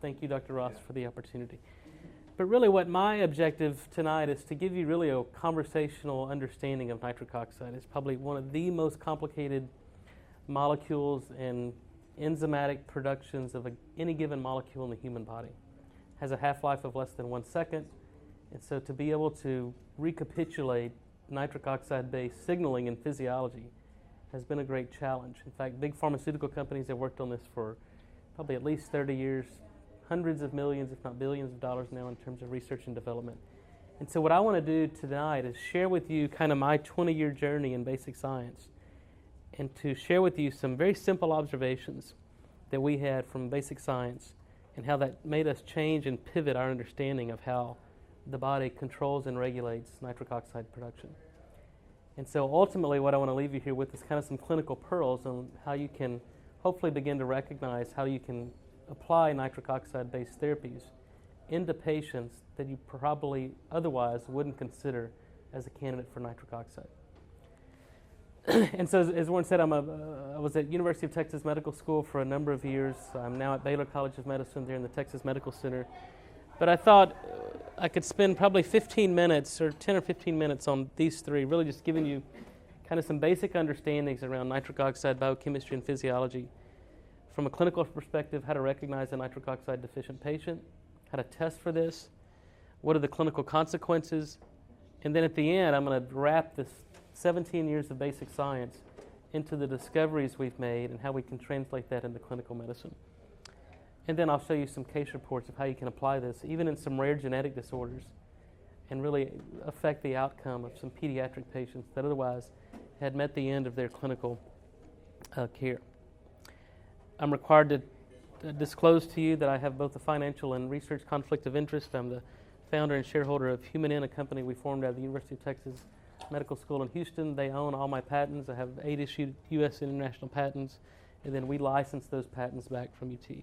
Thank you, Dr. Ross, for the opportunity. But really what my objective tonight is to give you really a conversational understanding of nitric oxide. It's probably one of the most complicated molecules and enzymatic productions of any given molecule in the human body. It has a half-life of less than 1 second, and so to be able to recapitulate nitric oxide-based signaling in physiology has been a great challenge. In fact, big pharmaceutical companies have worked on this for probably at least 30 years, hundreds of millions, if not billions of dollars now in terms of research and development. And so what I want to do tonight is share with you kind of my 20-year journey in basic science, and to share with you some very simple observations that we had from basic science and how that made us change and pivot our understanding of how the body controls and regulates nitric oxide production. And so ultimately what I want to leave you here with is kind of some clinical pearls on how you can hopefully begin to recognize how you can apply nitric oxide-based therapies into patients that you probably otherwise wouldn't consider as a candidate for nitric oxide. And so, as Warren said, I was at University of Texas Medical School for a number of years. I'm now at Baylor College of Medicine there in the Texas Medical Center. But I thought I could spend probably 15 minutes or 10 or 15 minutes on these three, really just giving you kind of some basic understandings around nitric oxide biochemistry and physiology. From a clinical perspective, how to recognize a nitric oxide deficient patient, how to test for this, what are the clinical consequences, and then at the end I'm going to wrap this 17 years of basic science into the discoveries we've made and how we can translate that into clinical medicine. And then I'll show you some case reports of how you can apply this, even in some rare genetic disorders, and really affect the outcome of some pediatric patients that otherwise had met the end of their clinical care. I'm required to disclose to you that I have both a financial and research conflict of interest. I'm the founder and shareholder of HumanN, a company we formed out of the University of Texas Medical School in Houston. They own all my patents. I have 8 issued U.S. and international patents, and then we license those patents back from UT.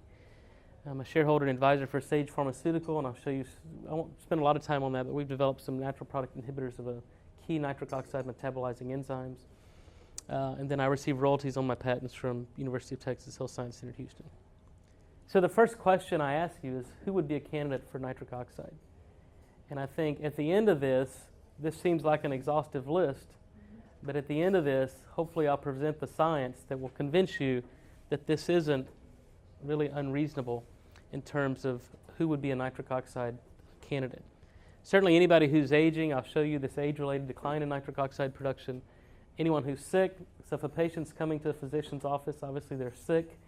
I'm a shareholder and advisor for Sage Pharmaceutical, and I'll show you, I won't spend a lot of time on that, but we've developed some natural product inhibitors of a key nitric oxide metabolizing enzymes. And then I receive royalties on my patents from University of Texas Health Science Center, Houston. So the first question I ask you is, who would be a candidate for nitric oxide? And I think at the end of this seems like an exhaustive list, but at the end of this, hopefully I'll present the science that will convince you that this isn't really unreasonable in terms of who would be a nitric oxide candidate. Certainly anybody who's aging, I'll show you this age-related decline in nitric oxide production. Anyone who's sick, so if a patient's coming to a physician's office, obviously they're sick.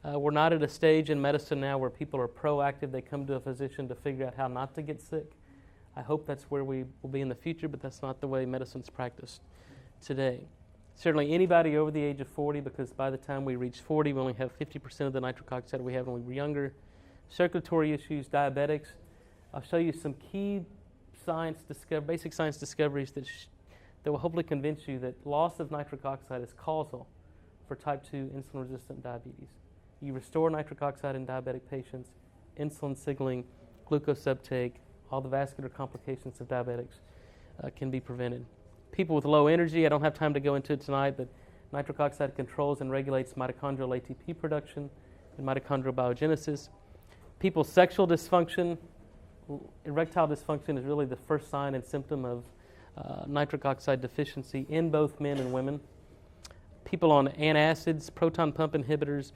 We're not at a stage in medicine now where people are proactive. They come to a physician to figure out how not to get sick. I hope that's where we will be in the future, but that's not the way medicine's practiced today. Certainly anybody over the age of 40, because by the time we reach 40, we only have 50% of the nitric oxide we have when we were younger. Circulatory issues, diabetics. I'll show you some key basic science discoveries that will hopefully convince you that loss of nitric oxide is causal for type 2 insulin-resistant diabetes. You restore nitric oxide in diabetic patients, insulin signaling, glucose uptake, all the vascular complications of diabetics can be prevented. People with low energy, I don't have time to go into it tonight, but nitric oxide controls and regulates mitochondrial ATP production and mitochondrial biogenesis. People's sexual dysfunction, erectile dysfunction is really the first sign and symptom of nitric oxide deficiency in both men and women. People on antacids, proton pump inhibitors,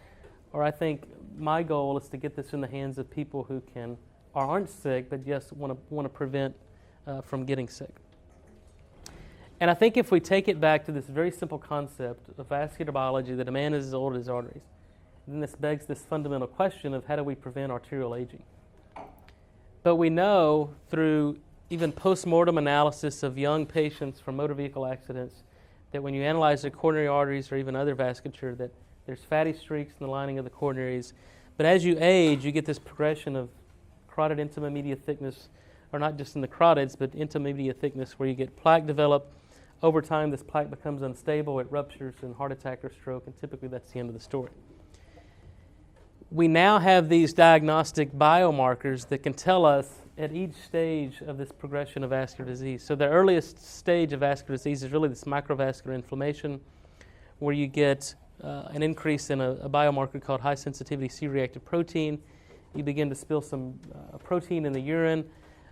or I think my goal is to get this in the hands of people who can or aren't sick, but yes, want to prevent from getting sick. And I think if we take it back to this very simple concept of vascular biology, that a man is as old as his arteries, then this begs this fundamental question of how do we prevent arterial aging? But we know through even post-mortem analysis of young patients from motor vehicle accidents that when you analyze their coronary arteries or even other vasculature, that there's fatty streaks in the lining of the coronaries. But as you age, you get this progression of carotid intima media thickness, or not just in the carotids, but intima media thickness, where you get plaque develop. Over time, this plaque becomes unstable, it ruptures in heart attack or stroke, and typically that's the end of the story. We now have these diagnostic biomarkers that can tell us at each stage of this progression of vascular disease. So the earliest stage of vascular disease is really this microvascular inflammation, where you get an increase in a biomarker called high sensitivity C-reactive protein. you begin to spill some protein in the urine.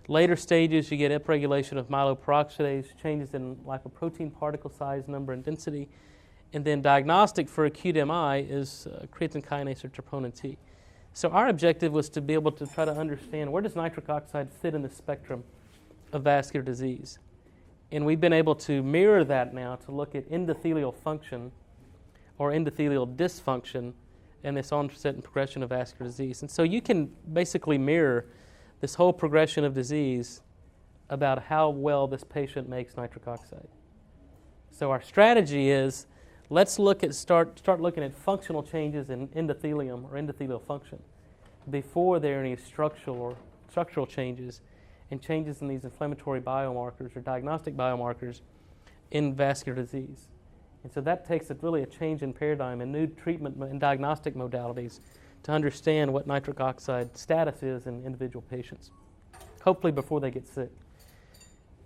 Later stages, you get upregulation of myeloperoxidase, changes in lipoprotein particle size, number, and density. And then diagnostic for acute MI is creatine kinase or troponin T. So our objective was to be able to try to understand where does nitric oxide fit in the spectrum of vascular disease. And we've been able to mirror that now to look at endothelial function or endothelial dysfunction and this onset and progression of vascular disease. And so you can basically mirror this whole progression of disease about how well this patient makes nitric oxide. So our strategy is let's start looking at functional changes in endothelium or endothelial function before there are any structural changes and changes in these inflammatory biomarkers or diagnostic biomarkers in vascular disease. And so that takes really a change in paradigm and new treatment and diagnostic modalities to understand what nitric oxide status is in individual patients, hopefully before they get sick.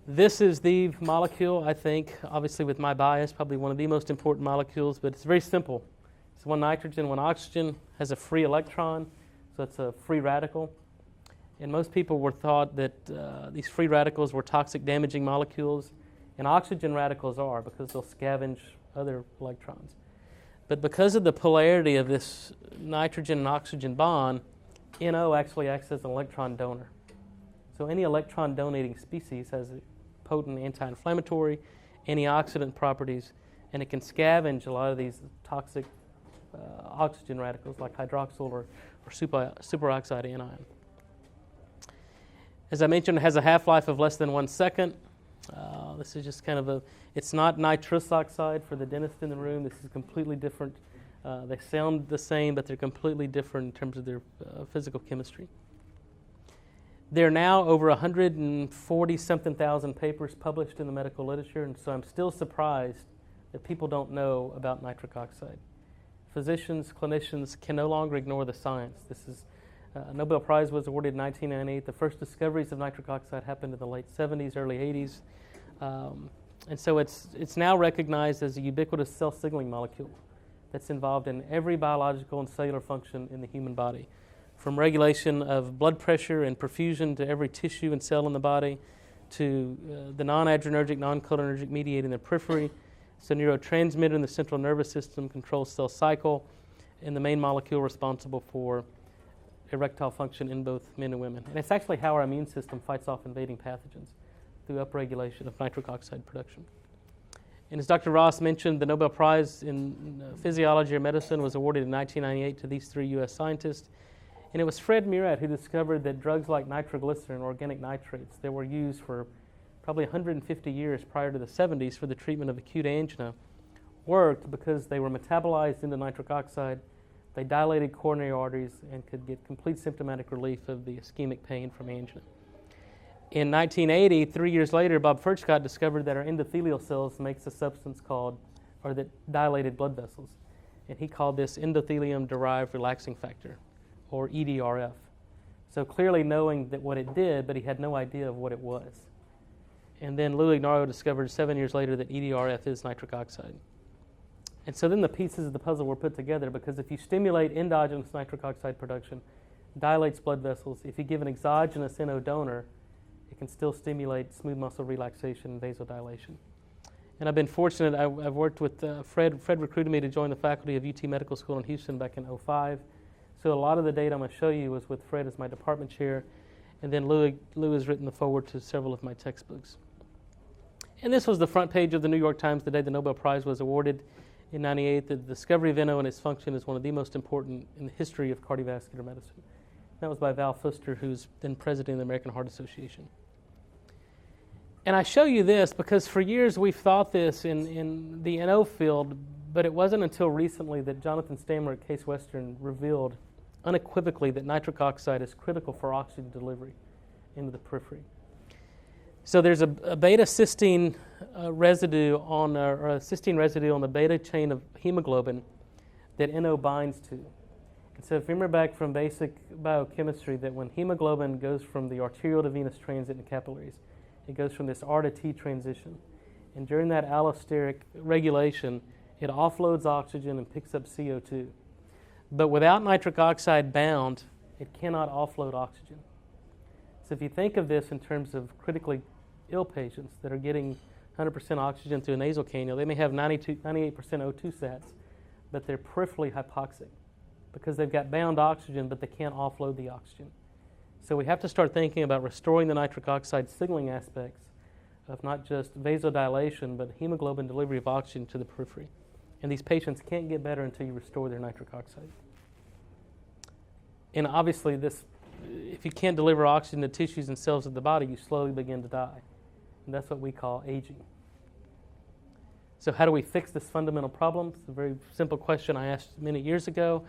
This is the molecule, I think, obviously with my bias, probably one of the most important molecules, but it's very simple. It's one nitrogen, one oxygen, has a free electron, so it's a free radical. And most people were thought that these free radicals were toxic, damaging molecules, and oxygen radicals are because they'll scavenge other electrons. But because of the polarity of this nitrogen and oxygen bond, NO actually acts as an electron donor. So any electron donating species has potent anti-inflammatory, antioxidant properties, and it can scavenge a lot of these toxic oxygen radicals like hydroxyl or superoxide anion. As I mentioned, it has a half-life of less than 1 second. This is just kind of it's not nitrous oxide for the dentist in the room. This is completely different. They sound the same, but they're completely different in terms of their physical chemistry. There are now over 140-something thousand papers published in the medical literature, and so I'm still surprised that people don't know about nitric oxide. Physicians, clinicians can no longer ignore the science. This is a Nobel Prize was awarded in 1998. The first discoveries of nitric oxide happened in the late 70s, early 80s. And so it's now recognized as a ubiquitous cell signaling molecule that's involved in every biological and cellular function in the human body, from regulation of blood pressure and perfusion to every tissue and cell in the body, to the non-adrenergic, non-cholinergic mediator in the periphery. It's a neurotransmitter in the central nervous system, controls cell cycle, and the main molecule responsible for erectile function in both men and women. And it's actually how our immune system fights off invading pathogens through upregulation of nitric oxide production. And as Dr. Ross mentioned, the Nobel Prize in Physiology or Medicine was awarded in 1998 to these 3 U.S. scientists. And it was Fred Murat who discovered that drugs like nitroglycerin, organic nitrates, that were used for probably 150 years prior to the 70s for the treatment of acute angina, worked because they were metabolized into nitric oxide. They dilated coronary arteries and could get complete symptomatic relief of the ischemic pain from angina. In 1980, 3 years later, Bob Furchgott discovered that our endothelial cells makes a substance that dilated blood vessels. And he called this endothelium derived relaxing factor, or EDRF. So clearly knowing that what it did, but he had no idea of what it was. And then Louis Ignarro discovered 7 years later that EDRF is nitric oxide. And so then the pieces of the puzzle were put together, because if you stimulate endogenous nitric oxide production, dilates blood vessels. If you give an exogenous NO donor, it can still stimulate smooth muscle relaxation and vasodilation. And I've been fortunate. I've worked with Fred. Fred recruited me to join the faculty of UT Medical School in Houston back in 2005. So a lot of the data I'm going to show you was with Fred as my department chair. And then Lou has written the foreword to several of my textbooks. And this was the front page of the New York Times the day the Nobel Prize was awarded in 1998. The discovery of NO and its function is one of the most important in the history of cardiovascular medicine. That was by Val Fuster, who's then president of the American Heart Association. And I show you this because for years we've thought this in the NO field, but it wasn't until recently that Jonathan Stammer at Case Western revealed unequivocally that nitric oxide is critical for oxygen delivery into the periphery. So there's a beta-cysteine residue on a cysteine residue on the beta chain of hemoglobin that NO binds to. And so if you remember back from basic biochemistry that when hemoglobin goes from the arterial to venous transit in capillaries, it goes from this R to T transition. And during that allosteric regulation, it offloads oxygen and picks up CO2. But without nitric oxide bound It cannot offload oxygen. So if you think of this in terms of critically ill patients that are getting 100% oxygen through a nasal cannula, they may have 98% O2 sats, but they're peripherally hypoxic because they've got bound oxygen, but they can't offload the oxygen. So we have to start thinking about restoring the nitric oxide signaling aspects of not just vasodilation, but hemoglobin delivery of oxygen to the periphery. And these patients can't get better until you restore their nitric oxide. And obviously if you can't deliver oxygen to tissues and cells of the body, you slowly begin to die. And that's what we call aging. So how do we fix this fundamental problem? It's a very simple question I asked many years ago.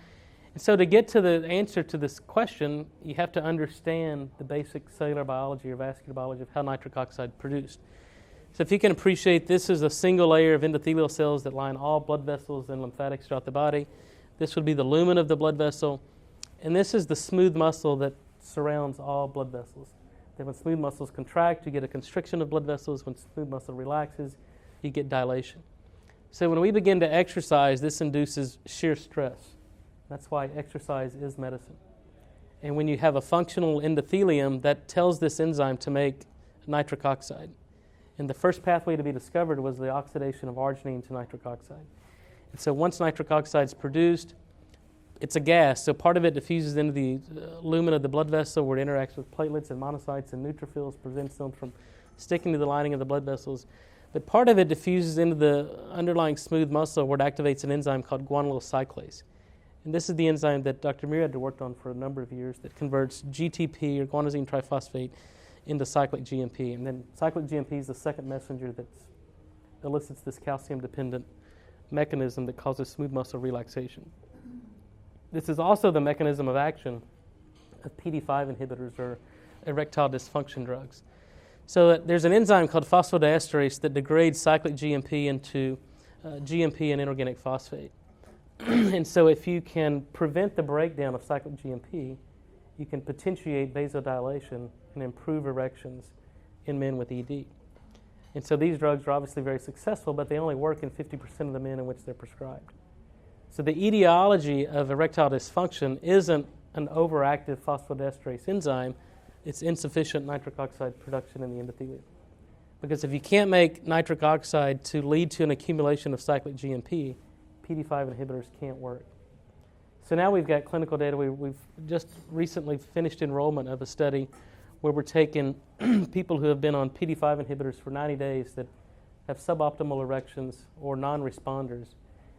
And so to get to the answer to this question, you have to understand the basic cellular biology or vascular biology of how nitric oxide is produced. So if you can appreciate, this is a single layer of endothelial cells that line all blood vessels and lymphatics throughout the body. This would be the lumen of the blood vessel. And this is the smooth muscle that surrounds all blood vessels. Then when smooth muscles contract, you get a constriction of blood vessels. When smooth muscle relaxes, you get dilation. So when we begin to exercise, this induces shear stress. That's why exercise is medicine. And when you have a functional endothelium, that tells this enzyme to make nitric oxide. And the first pathway to be discovered was the oxidation of arginine to nitric oxide. And so once nitric oxide is produced, it's a gas, so part of it diffuses into the lumen of the blood vessel where it interacts with platelets and monocytes and neutrophils, prevents them from sticking to the lining of the blood vessels. But part of it diffuses into the underlying smooth muscle where it activates an enzyme called guanylyl cyclase. And this is the enzyme that Dr. Murad worked on for a number of years that converts GTP, or guanosine triphosphate, into cyclic GMP. And then cyclic GMP is the second messenger that elicits this calcium-dependent mechanism that causes smooth muscle relaxation. This is also the mechanism of action of PD5 inhibitors or erectile dysfunction drugs. So there's an enzyme called phosphodiesterase that degrades cyclic GMP into GMP and inorganic phosphate. And so if you can prevent the breakdown of cyclic GMP, you can potentiate vasodilation and improve erections in men with ED. And so these drugs are obviously very successful, but they only work in 50% of the men in which they're prescribed. So the etiology of erectile dysfunction isn't an overactive phosphodiesterase enzyme, it's insufficient nitric oxide production in the endothelium. Because if you can't make nitric oxide to lead to an accumulation of cyclic GMP, PD5 inhibitors can't work. So now we've got clinical data. We've just recently finished enrollment of a study where we're taking people who have been on PD5 inhibitors for 90 days that have suboptimal erections or non-responders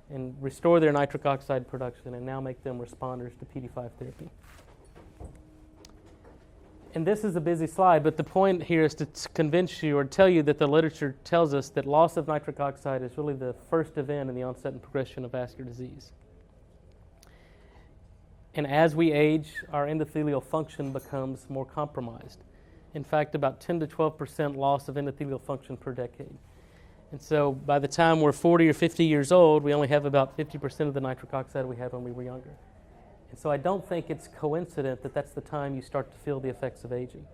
and restore their nitric oxide production and now make them responders to PD5 therapy. And this is a busy slide, but the point here is to convince you or tell you that the literature tells us that loss of nitric oxide is really the first event in the onset and progression of vascular disease. And as we age, our endothelial function becomes more compromised. In fact, about 10 to 12% loss of endothelial function per decade. And so by the time we're 40 or 50 years old, we only have about 50% of the nitric oxide we had when we were younger. And so I don't think it's coincident that that's the time you start to feel the effects of aging.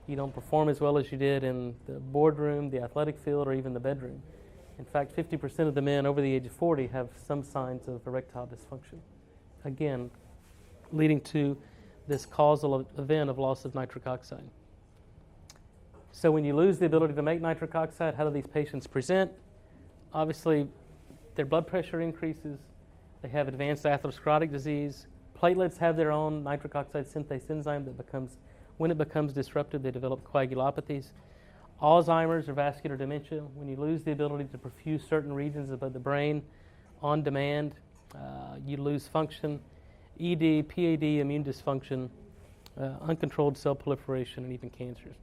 You don't perform as well as you did in the boardroom, the athletic field, or even the bedroom. In fact, 50% of the men over the age of 40 have some signs of erectile dysfunction. Again, leading to this causal event of loss of nitric oxide. So when you lose the ability to make nitric oxide, how do these patients present? Obviously, their blood pressure increases. They have advanced atherosclerotic disease. Platelets have their own nitric oxide synthase enzyme that when it becomes disrupted, they develop coagulopathies. Alzheimer's or vascular dementia, when you lose the ability to perfuse certain regions of the brain on demand, you lose function. ED, PAD, immune dysfunction, uncontrolled cell proliferation, and even cancers.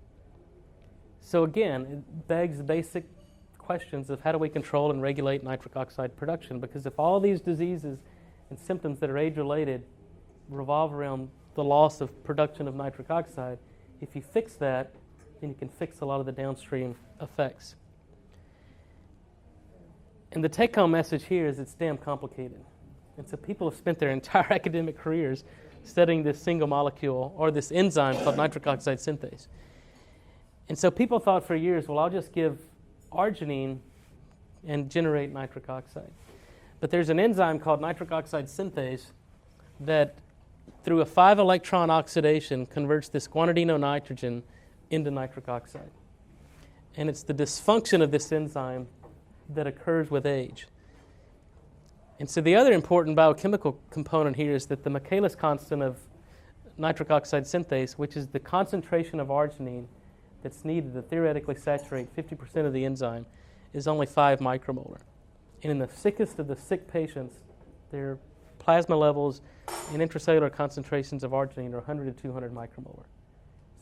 So again, it begs basic questions of how do we control and regulate nitric oxide production? Because if all these diseases and symptoms that are age-related revolve around the loss of production of nitric oxide, if you fix that, then you can fix a lot of the downstream effects. And the take-home message here is it's damn complicated. And so people have spent their entire academic careers studying this single molecule or this enzyme called nitric oxide synthase. And so people thought for years, well, I'll just give arginine and generate nitric oxide. But there's an enzyme called nitric oxide synthase that through a 5-electron oxidation, converts this guanidino nitrogen into nitric oxide. And it's the dysfunction of this enzyme that occurs with age. And so the other important biochemical component here is that the Michaelis constant of nitric oxide synthase, which is the concentration of arginine that's needed to theoretically saturate 50% of the enzyme, is only 5 micromolar. And in the sickest of the sick patients, their plasma levels and intracellular concentrations of arginine are 100 to 200 micromolar.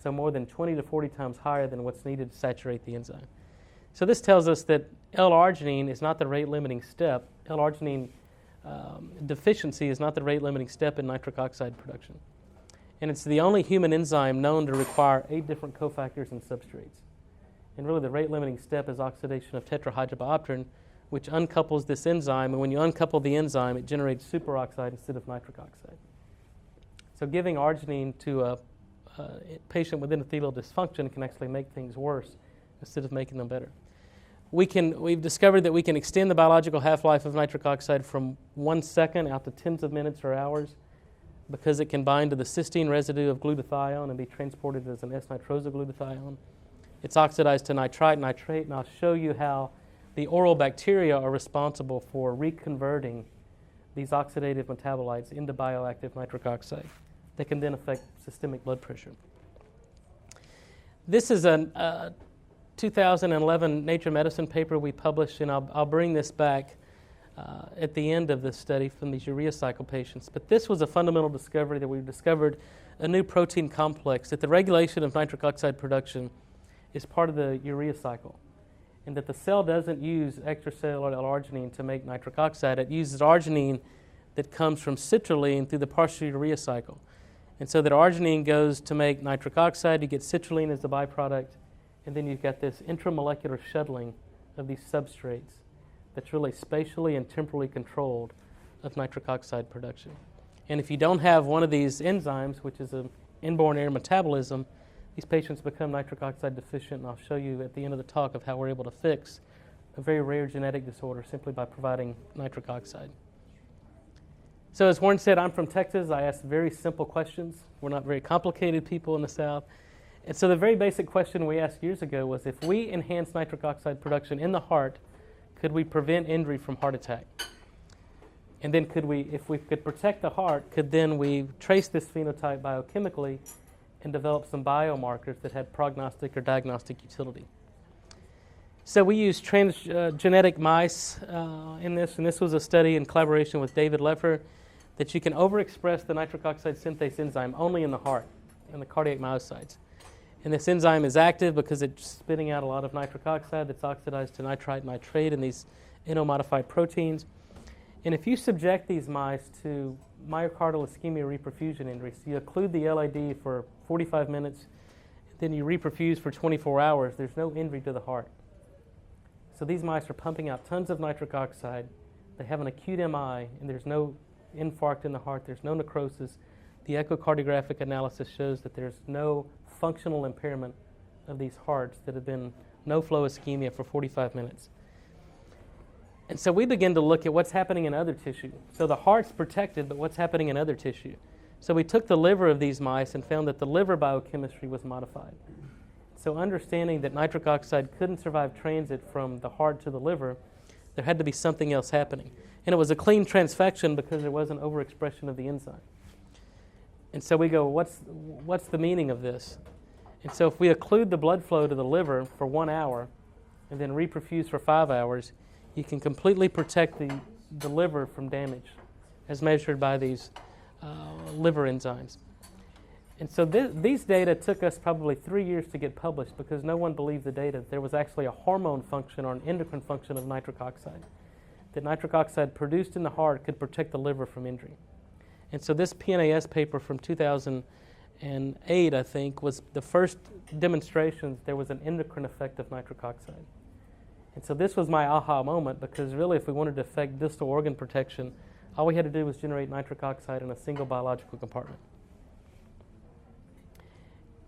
So more than 20 to 40 times higher than what's needed to saturate the enzyme. So this tells us that L-arginine is not the rate-limiting step. L-arginine deficiency is not the rate-limiting step in nitric oxide production. And it's the only human enzyme known to require 8 different cofactors and substrates. And really the rate-limiting step is oxidation of tetrahydrofolate, which uncouples this enzyme. And when you uncouple the enzyme, it generates superoxide instead of nitric oxide. So giving arginine to a patient with endothelial dysfunction can actually make things worse instead of making them better. We've discovered that we can extend the biological half-life of nitric oxide from 1 second out to tens of minutes or hours because it can bind to the cysteine residue of glutathione and be transported as an S-nitrosoglutathione. It's oxidized to nitrite, nitrate, and I'll show you how the oral bacteria are responsible for reconverting these oxidative metabolites into bioactive nitric oxide that can then affect systemic blood pressure. This is a 2011 Nature Medicine paper we published, and I'll bring this back at the end of this study from these urea cycle patients. But this was a fundamental discovery that we've discovered a new protein complex, that the regulation of nitric oxide production is part of the urea cycle, and that the cell doesn't use extracellular L-arginine to make nitric oxide. It uses arginine that comes from citrulline through the partial urea cycle. And so that arginine goes to make nitric oxide, you get citrulline as the byproduct, and then you've got this intramolecular shuttling of these substrates that's really spatially and temporally controlled of nitric oxide production. And if you don't have one of these enzymes, which is an inborn error metabolism, these patients become nitric oxide deficient, and I'll show you at the end of the talk of how we're able to fix a very rare genetic disorder simply by providing nitric oxide. So as Warren said, I'm from Texas. I ask very simple questions. We're not very complicated people in the South. And so the very basic question we asked years ago was, if we enhance nitric oxide production in the heart, could we prevent injury from heart attack? And then if we could protect the heart, could then we trace this phenotype biochemically and develop some biomarkers that had prognostic or diagnostic utility? So we used transgenic mice in this, and this was a study in collaboration with David Leffer, that you can overexpress the nitric oxide synthase enzyme only in the heart, in the cardiac myocytes. And this enzyme is active because it's spitting out a lot of nitric oxide that's oxidized to nitrite, nitrate, and these NO-modified proteins. And if you subject these mice to myocardial ischemia reperfusion injuries, you occlude the LAD for 45 minutes, then you reperfuse for 24 hours, there's no injury to the heart. So these mice are pumping out tons of nitric oxide, they have an acute MI, and there's no infarct in the heart, there's no necrosis. The echocardiographic analysis shows that there's no functional impairment of these hearts that have been no flow ischemia for 45 minutes. And so we begin to look at what's happening in other tissue. So the heart's protected, but what's happening in other tissue? So we took the liver of these mice and found that the liver biochemistry was modified. So understanding that nitric oxide couldn't survive transit from the heart to the liver, there had to be something else happening. And it was a clean transfection because there wasn't overexpression of the enzyme. And so we go, what's the meaning of this? And so if we occlude the blood flow to the liver for 1 hour and then reperfuse for 5 hours, you can completely protect the liver from damage as measured by these liver enzymes. And so these data took us probably 3 years to get published because no one believed the data. There was actually a hormone function or an endocrine function of nitric oxide. That nitric oxide produced in the heart could protect the liver from injury. And so this PNAS paper from 2008, I think, was the first demonstration that there was an endocrine effect of nitric oxide. And so this was my aha moment, because really if we wanted to affect distal organ protection, all we had to do was generate nitric oxide in a single biological compartment.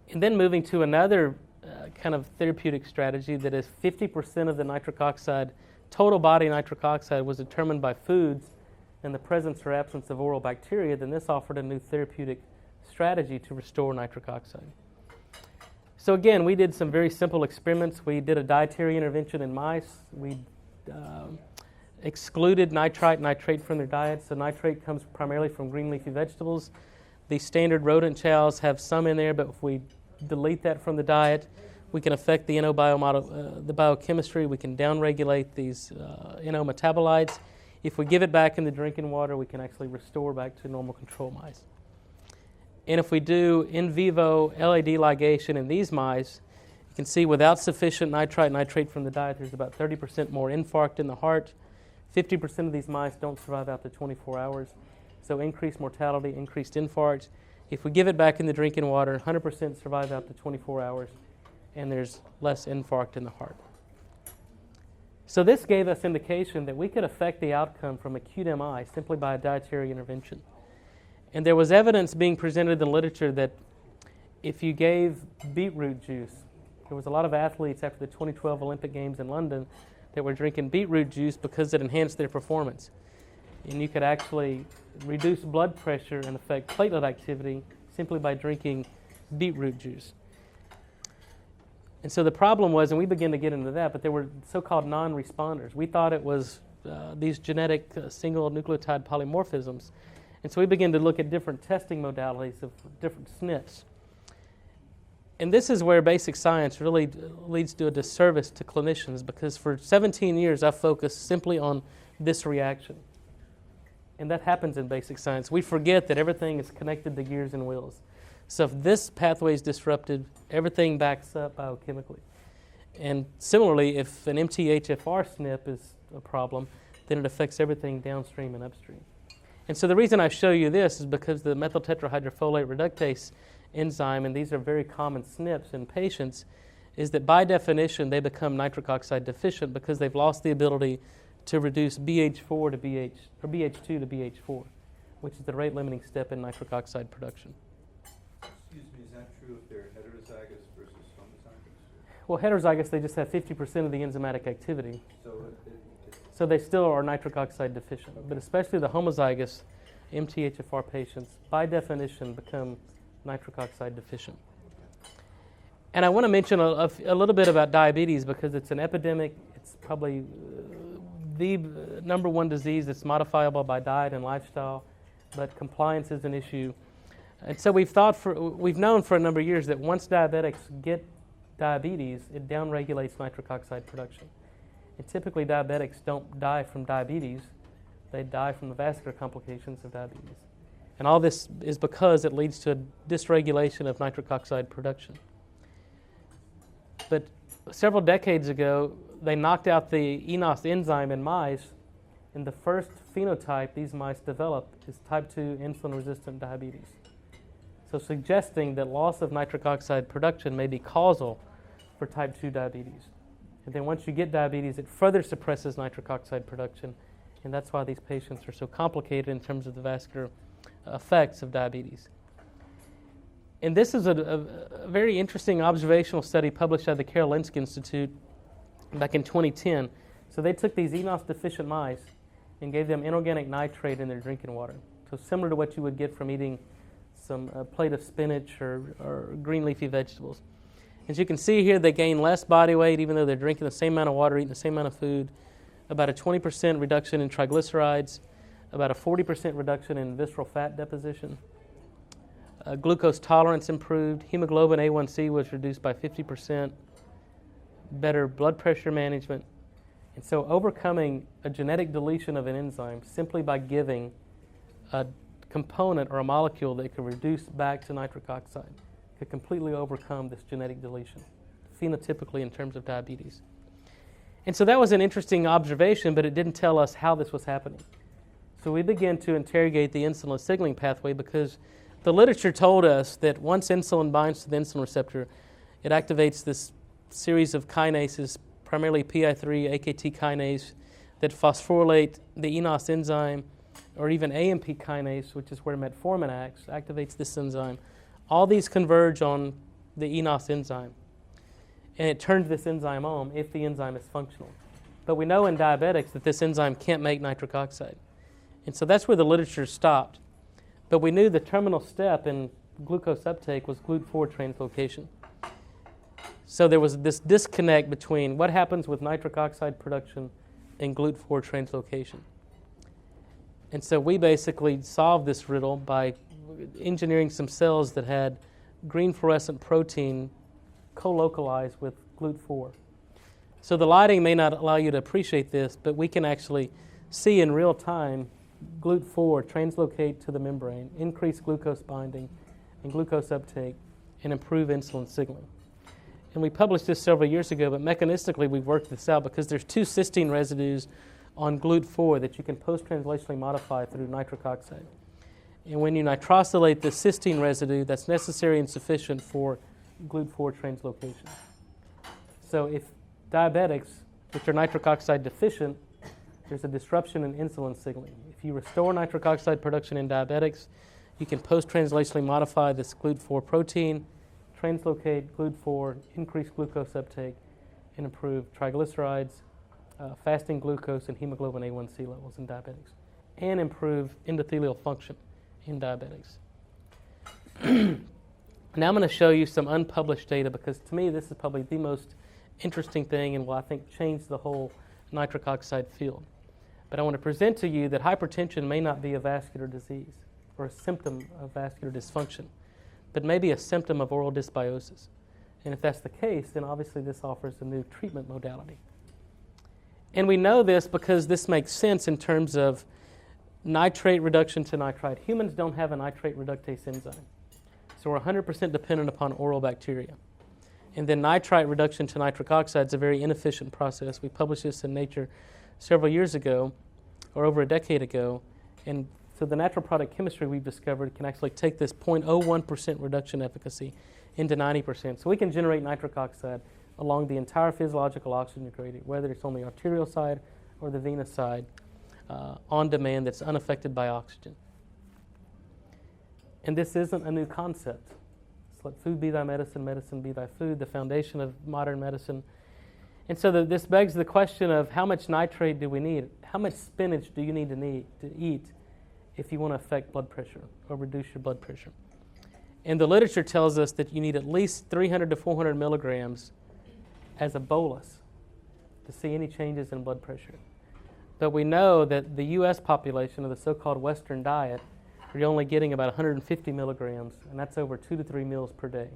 And then moving to another kind of therapeutic strategy, that is 50% of the nitric oxide, total body nitric oxide, was determined by foods and the presence or absence of oral bacteria, then this offered a new therapeutic strategy to restore nitric oxide. So again, we did some very simple experiments. We did a dietary intervention in mice. We excluded nitrite and nitrate from their diet. So nitrate comes primarily from green leafy vegetables. The standard rodent chows have some in there, but if we delete that from the diet, we can affect the the biochemistry. We can downregulate these NO metabolites. If we give it back in the drinking water, we can actually restore back to normal control mice. And if we do in vivo LAD ligation in these mice, you can see without sufficient nitrite and nitrate from the diet, there's about 30% more infarct in the heart. 50% of these mice don't survive out to 24 hours. So increased mortality, increased infarct. If we give it back in the drinking water, 100% survive out to 24 hours, and there's less infarct in the heart. So this gave us indication that we could affect the outcome from acute MI simply by a dietary intervention. And there was evidence being presented in the literature that if you gave beetroot juice, there was a lot of athletes after the 2012 Olympic Games in London that were drinking beetroot juice because it enhanced their performance. And you could actually reduce blood pressure and affect platelet activity simply by drinking beetroot juice. And so the problem was, and we began to get into that, but there were so-called non-responders. We thought it was these genetic single nucleotide polymorphisms. And so we began to look at different testing modalities of different SNPs. And this is where basic science really leads to a disservice to clinicians, because for 17 years I've focused simply on this reaction. And that happens in basic science. We forget that everything is connected to gears and wheels. So if this pathway is disrupted, everything backs up biochemically. And similarly, if an MTHFR SNP is a problem, then it affects everything downstream and upstream. And so the reason I show you this is because the methyl tetrahydrofolate reductase enzyme, and these are very common SNPs in patients, is that by definition they become nitric oxide deficient because they've lost the ability to reduce BH4 to BH2 to BH4, which is the rate-limiting step in nitric oxide production. Excuse me, is that true if they're heterozygous versus homozygous? Well, heterozygous, they just have 50% of the enzymatic activity. So they still are nitric oxide deficient. Okay. But especially the homozygous MTHFR patients, by definition, become nitric oxide deficient. And I want to mention a little bit about diabetes because it's an epidemic. It's probably the number one disease that's modifiable by diet and lifestyle, but compliance is an issue. And so we've known for a number of years that once diabetics get diabetes, it downregulates nitric oxide production. And typically diabetics don't die from diabetes, they die from the vascular complications of diabetes. And all this is because it leads to a dysregulation of nitric oxide production. But several decades ago, they knocked out the eNOS enzyme in mice, and the first phenotype these mice developed is type 2 insulin-resistant diabetes. So suggesting that loss of nitric oxide production may be causal for type 2 diabetes. And then once you get diabetes, it further suppresses nitric oxide production, and that's why these patients are so complicated in terms of the vascular effects of diabetes. And this is a very interesting observational study published by the Karolinska Institute back in 2010. So they took these eNOS deficient mice and gave them inorganic nitrate in their drinking water. So similar to what you would get from eating a plate of spinach or green leafy vegetables. As you can see here, they gain less body weight even though they're drinking the same amount of water, eating the same amount of food, about a 20% reduction in triglycerides, about a 40% reduction in visceral fat deposition. Glucose tolerance improved, hemoglobin A1C was reduced by 50%, better blood pressure management. And so overcoming a genetic deletion of an enzyme simply by giving a component or a molecule that could reduce back to nitric oxide could completely overcome this genetic deletion, phenotypically in terms of diabetes. And so that was an interesting observation, but it didn't tell us how this was happening. So we began to interrogate the insulin signaling pathway because the literature told us that once insulin binds to the insulin receptor, it activates this series of kinases, primarily PI3, AKT kinase, that phosphorylate the eNOS enzyme, or even AMP kinase, which is where metformin acts, activates this enzyme. All these converge on the eNOS enzyme, and it turns this enzyme on if the enzyme is functional. But we know in diabetics that this enzyme can't make nitric oxide. And so that's where the literature stopped. But we knew the terminal step in glucose uptake was GLUT4 translocation. So there was this disconnect between what happens with nitric oxide production and GLUT4 translocation. And so we basically solved this riddle by engineering some cells that had green fluorescent protein co-localized with GLUT4. So the lighting may not allow you to appreciate this, but we can actually see in real time GLUT4 translocate to the membrane, increase glucose binding and glucose uptake, and improve insulin signaling. And we published this several years ago, but mechanistically we've worked this out because there's 2 cysteine residues on GLUT4 that you can post-translationally modify through nitric oxide. And when you nitrosylate the cysteine residue, that's necessary and sufficient for GLUT4 translocation. So if diabetics, which are nitric oxide deficient, there's a disruption in insulin signaling. If you restore nitric oxide production in diabetics, you can post-translationally modify this GLUT4 protein, translocate GLUT4, increase glucose uptake, and improve triglycerides, fasting glucose, and hemoglobin A1C levels in diabetics, and improve endothelial function in diabetics. Now I'm going to show you some unpublished data because to me this is probably the most interesting thing and will I think change the whole nitric oxide field. But I want to present to you that hypertension may not be a vascular disease or a symptom of vascular dysfunction, but maybe a symptom of oral dysbiosis. And if that's the case, then obviously this offers a new treatment modality. And we know this because this makes sense in terms of nitrate reduction to nitrite. Humans don't have a nitrate reductase enzyme. So we're 100% dependent upon oral bacteria. And then nitrite reduction to nitric oxide is a very inefficient process. We published this in Nature several years ago, or over a decade ago. And so the natural product chemistry we've discovered can actually take this 0.01% reduction efficacy into 90%. So we can generate nitric oxide along the entire physiological oxygen gradient, whether it's on the arterial side or the venous side, on demand that's unaffected by oxygen. And this isn't a new concept. It's let food be thy medicine, medicine be thy food, the foundation of modern medicine. And so this begs the question of how much nitrate do we need? How much spinach do you need to eat if you want to affect blood pressure or reduce your blood pressure? And the literature tells us that you need at least 300 to 400 milligrams as a bolus to see any changes in blood pressure. But we know that the U.S. population of the so-called Western diet, you're only getting about 150 milligrams, and that's over 2 to 3 meals per day.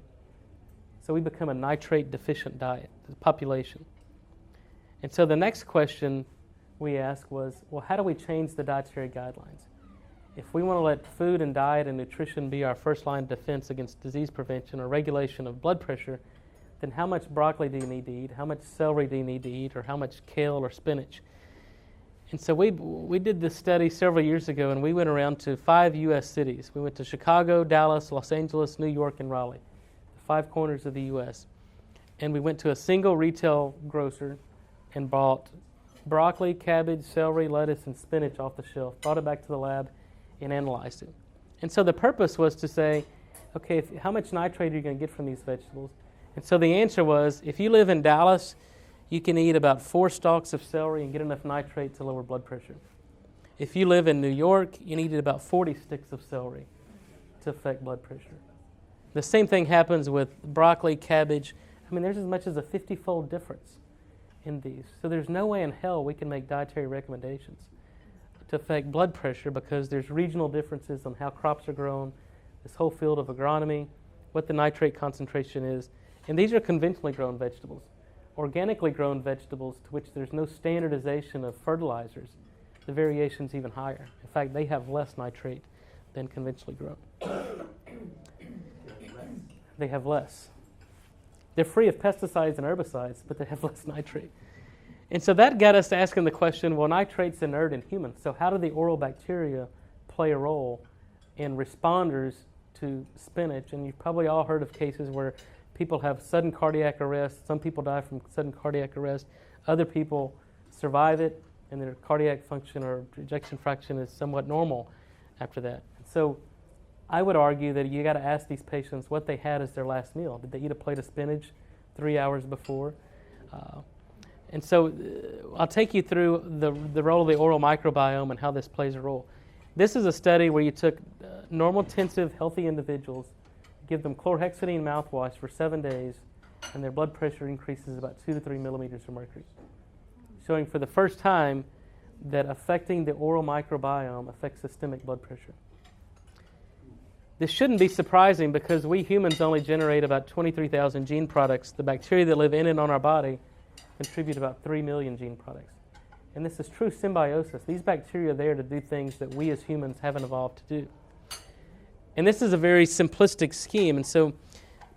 So we become a nitrate-deficient diet, the population. And so the next question we asked was, well, how do we change the dietary guidelines? If we want to let food and diet and nutrition be our first line of defense against disease prevention or regulation of blood pressure, then how much broccoli do you need to eat? How much celery do you need to eat? Or how much kale or spinach? And so we did this study several years ago, and we went around to 5 U.S. cities. We went to Chicago, Dallas, Los Angeles, New York, and Raleigh, the 5 corners of the U.S. And we went to a single retail grocer and bought broccoli, cabbage, celery, lettuce, and spinach off the shelf, brought it back to the lab, and analyzed it. And so the purpose was to say, okay, how much nitrate are you going to get from these vegetables? And so the answer was, if you live in Dallas, you can eat about 4 stalks of celery and get enough nitrate to lower blood pressure. If you live in New York, you need about 40 sticks of celery to affect blood pressure. The same thing happens with broccoli, cabbage. I mean, there's as much as a 50-fold difference in these. So there's no way in hell we can make dietary recommendations to affect blood pressure because there's regional differences on how crops are grown, this whole field of agronomy, what the nitrate concentration is. And these are conventionally grown vegetables. Organically grown vegetables to which there's no standardization of fertilizers, the variation's even higher. In fact, they have less nitrate than conventionally grown. They have less. They're free of pesticides and herbicides, but they have less nitrate. And so that got us asking the question, well, nitrate's inert in humans, so how do the oral bacteria play a role in responders to spinach? And you've probably all heard of cases where people have sudden cardiac arrest. Some people die from sudden cardiac arrest. Other people survive it, and their cardiac function or ejection fraction is somewhat normal after that. So I would argue that you got to ask these patients what they had as their last meal. Did they eat a plate of spinach 3 hours before? And so I'll take you through the role of the oral microbiome and how this plays a role. This is a study where you took normal-tensive, healthy individuals, give them chlorhexidine mouthwash for 7 days, and their blood pressure increases about 2 to 3 millimeters of mercury, showing for the first time that affecting the oral microbiome affects systemic blood pressure. This shouldn't be surprising because we humans only generate about 23,000 gene products. The bacteria that live in and on our body contribute about 3 million gene products. And this is true symbiosis. These bacteria are there to do things that we as humans haven't evolved to do. And this is a very simplistic scheme. And so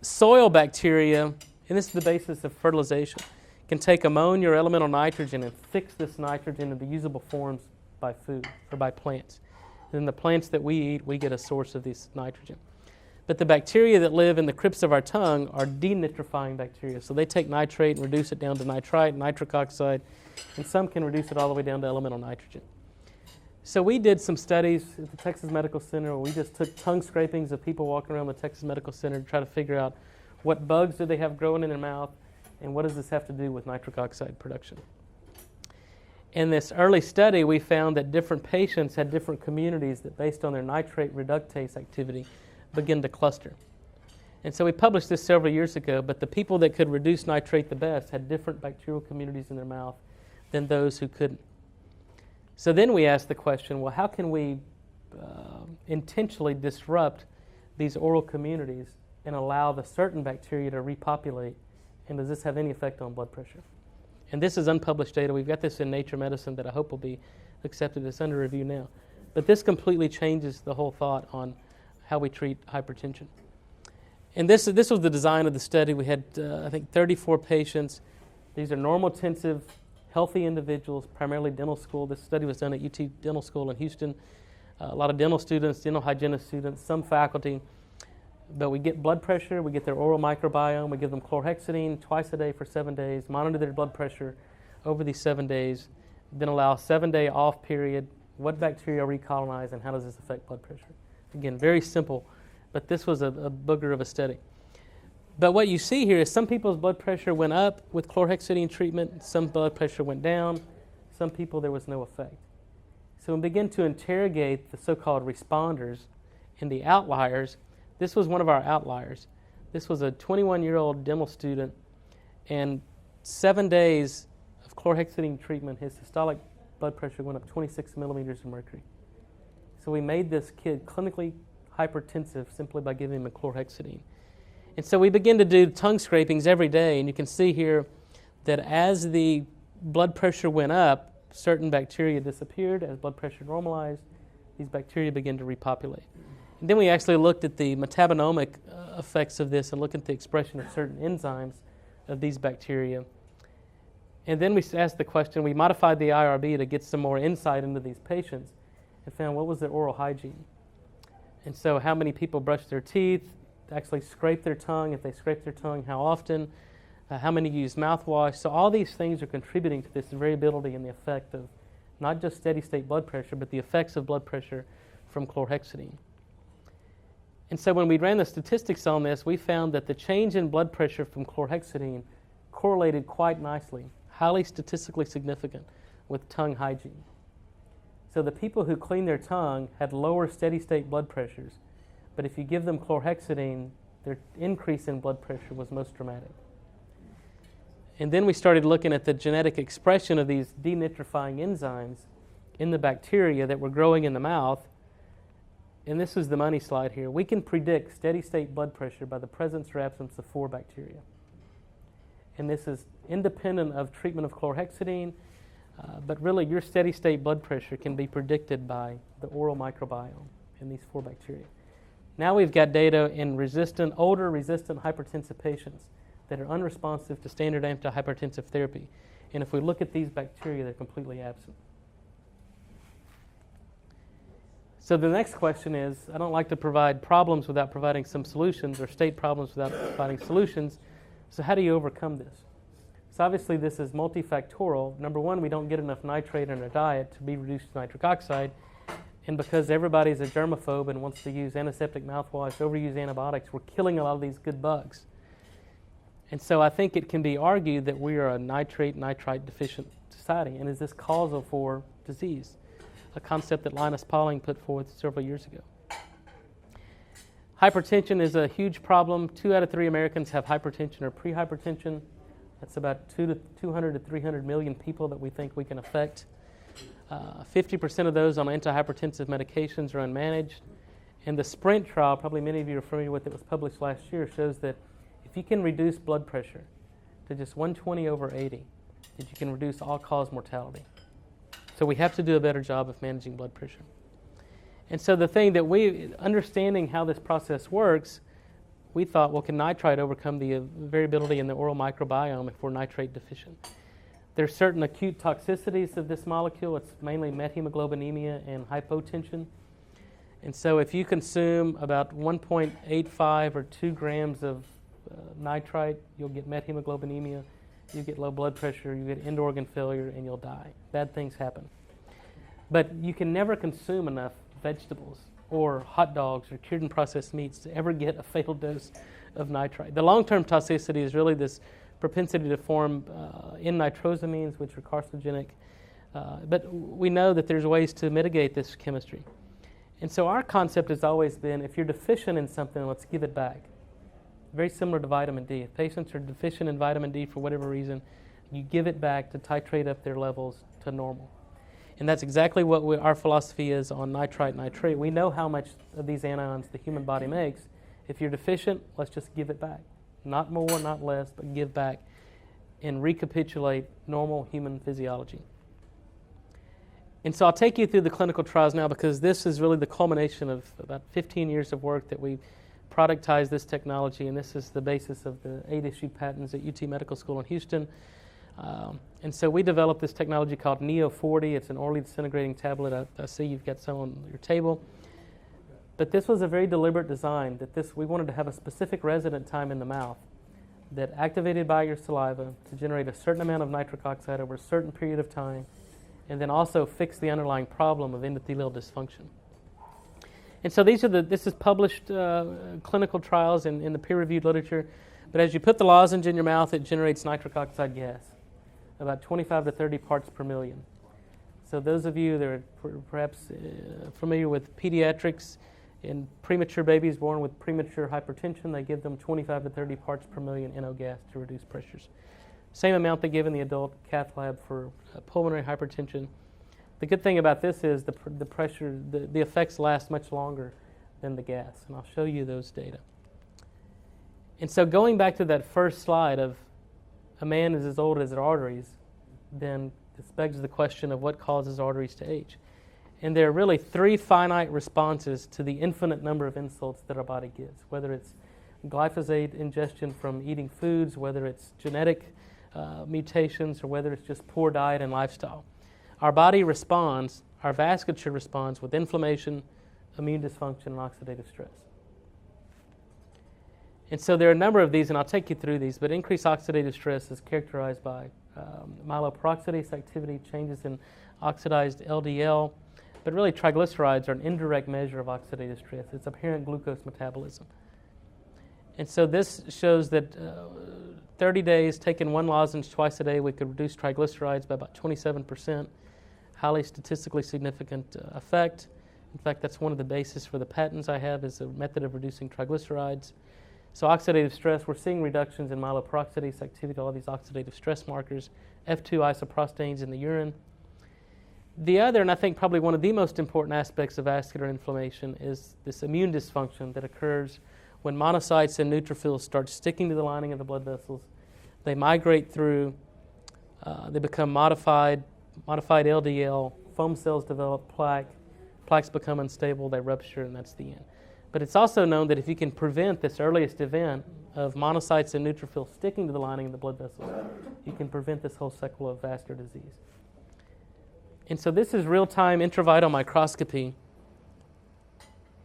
soil bacteria, and this is the basis of fertilization, can take ammonia or elemental nitrogen and fix this nitrogen into usable forms by food or by plants. And in the plants that we eat, we get a source of this nitrogen. But the bacteria that live in the crypts of our tongue are denitrifying bacteria. So they take nitrate and reduce it down to nitrite, nitric oxide, and some can reduce it all the way down to elemental nitrogen. So we did some studies at the Texas Medical Center where we just took tongue scrapings of people walking around the Texas Medical Center to try to figure out what bugs do they have growing in their mouth and what does this have to do with nitric oxide production. In this early study, we found that different patients had different communities that, based on their nitrate reductase activity, begin to cluster. And so we published this several years ago, but the people that could reduce nitrate the best had different bacterial communities in their mouth than those who couldn't. So then we asked the question, well, how can we intentionally disrupt these oral communities and allow the certain bacteria to repopulate, and does this have any effect on blood pressure? And this is unpublished data. We've got this in Nature Medicine that I hope will be accepted. It's under review now. But this completely changes the whole thought on how we treat hypertension. And this was the design of the study. We had, I think, 34 patients. These are normal-tensive, healthy individuals, primarily dental school. This study was done at UT Dental School in Houston. A lot of dental students, dental hygienist students, some faculty. But we get blood pressure, we get their oral microbiome, we give them chlorhexidine twice a day for 7 days, monitor their blood pressure over these 7 days, then allow a 7-day off period. What bacteria recolonize and how does this affect blood pressure? Again, very simple, but this was a booger of a study. But what you see here is some people's blood pressure went up with chlorhexidine treatment, some blood pressure went down, some people there was no effect. So we begin to interrogate the so-called responders and the outliers. This was one of our outliers. This was a 21-year-old dental student, and 7 days of chlorhexidine treatment, his systolic blood pressure went up 26 millimeters of mercury. So we made this kid clinically hypertensive simply by giving him a chlorhexidine. And so we begin to do tongue scrapings every day, and you can see here that as the blood pressure went up, certain bacteria disappeared. As blood pressure normalized, these bacteria begin to repopulate. And then we actually looked at the metabonomic effects of this and looked at the expression of certain enzymes of these bacteria. And then we asked the question, we modified the IRB to get some more insight into these patients and found what was their oral hygiene. And so how many people brush their teeth, actually scrape their tongue, if they scrape their tongue, how often, how many use mouthwash. So all these things are contributing to this variability in the effect of not just steady state blood pressure, but the effects of blood pressure from chlorhexidine. And so when we ran the statistics on this, we found that the change in blood pressure from chlorhexidine correlated quite nicely, highly statistically significant, with tongue hygiene. So the people who cleaned their tongue had lower steady state blood pressures, but if you give them chlorhexidine, their increase in blood pressure was most dramatic. And then we started looking at the genetic expression of these denitrifying enzymes in the bacteria that were growing in the mouth. And this is the money slide here. We can predict steady state blood pressure by the presence or absence of 4 bacteria. And this is independent of treatment of chlorhexidine, but really your steady state blood pressure can be predicted by the oral microbiome in these 4 bacteria. Now we've got data in older resistant hypertensive patients that are unresponsive to standard antihypertensive therapy. And if we look at these bacteria, they're completely absent. So the next question is, I don't like to provide problems without providing some solutions, or state problems without providing solutions. So how do you overcome this? So obviously this is multifactorial. Number one, we don't get enough nitrate in our diet to be reduced to nitric oxide. And because everybody's a germaphobe and wants to use antiseptic mouthwash, overuse antibiotics, we're killing a lot of these good bugs. And so I think it can be argued that we are a nitrite deficient society. And is this causal for disease? a concept that Linus Pauling put forth several years ago. Hypertension is a huge problem. 2 out of 3 Americans have hypertension or prehypertension. That's about 200 to 300 million people that we think we can affect. 50% of those on antihypertensive medications are unmanaged. And the SPRINT trial, probably many of you are familiar with it, was published last year, shows that if you can reduce blood pressure to just 120/80, that you can reduce all-cause mortality. So we have to do a better job of managing blood pressure. And so the thing that understanding how this process works, we thought, well, can nitrite overcome the variability in the oral microbiome if we're nitrate deficient? There's certain acute toxicities of this molecule. It's mainly methemoglobinemia and hypotension. And so if you consume about 1.85 or 2 grams of nitrite, you'll get methemoglobinemia, you get low blood pressure, you get end-organ failure, and you'll die. Bad things happen. But you can never consume enough vegetables or hot dogs or cured and processed meats to ever get a fatal dose of nitrite. The long-term toxicity is really this propensity to form N-nitrosamines, which are carcinogenic. But we know that there's ways to mitigate this chemistry. And so our concept has always been, if you're deficient in something, let's give it back. Very similar to vitamin D. If patients are deficient in vitamin D for whatever reason, you give it back to titrate up their levels to normal. And that's exactly what our philosophy is on nitrite and nitrate. We know how much of these anions the human body makes. If you're deficient, let's just give it back. Not more, not less, but give back and recapitulate normal human physiology. And so I'll take you through the clinical trials now, because this is really the culmination of about 15 years of work that we productized this technology, and this is the basis of the 8 issued patents at UT Medical School in Houston. And so we developed this technology called Neo 40. It's an orally disintegrating tablet. I see you've got some on your table. But this was a very deliberate design, that we wanted to have a specific resident time in the mouth that activated by your saliva to generate a certain amount of nitric oxide over a certain period of time, and then also fix the underlying problem of endothelial dysfunction. And so this is published clinical trials in the peer-reviewed literature. But as you put the lozenge in your mouth, it generates nitric oxide gas, about 25 to 30 parts per million. So those of you that are perhaps familiar with pediatrics, in premature babies born with premature hypertension, they give them 25 to 30 parts per million NO gas to reduce pressures. Same amount they give in the adult cath lab for pulmonary hypertension. The good thing about this is the pressure, the effects last much longer than the gas, and I'll show you those data. And so going back to that first slide of a man is as old as their arteries, then this begs the question of what causes arteries to age. And there are really 3 finite responses to the infinite number of insults that our body gives, whether it's glyphosate ingestion from eating foods, whether it's genetic mutations, or whether it's just poor diet and lifestyle. Our body responds, our vasculature responds with inflammation, immune dysfunction, and oxidative stress. And so there are a number of these, and I'll take you through these, but increased oxidative stress is characterized by myeloperoxidase activity, changes in oxidized LDL, but really triglycerides are an indirect measure of oxidative stress. It's apparent glucose metabolism. And so this shows that 30 days, taking 1 lozenge twice a day, we could reduce triglycerides by about 27%. Highly statistically significant effect. In fact, that's one of the bases for the patents I have, is a method of reducing triglycerides. So oxidative stress, we're seeing reductions in myeloperoxidase activity, all of these oxidative stress markers, F2 isoprostanes in the urine. The other, and I think probably one of the most important aspects of vascular inflammation, is this immune dysfunction that occurs when monocytes and neutrophils start sticking to the lining of the blood vessels. They migrate through, they become modified LDL, foam cells develop plaques become unstable, they rupture, and that's the end. But it's also known that if you can prevent this earliest event of monocytes and neutrophils sticking to the lining of the blood vessels, you can prevent this whole cycle of vascular disease. And so this is real-time intravital microscopy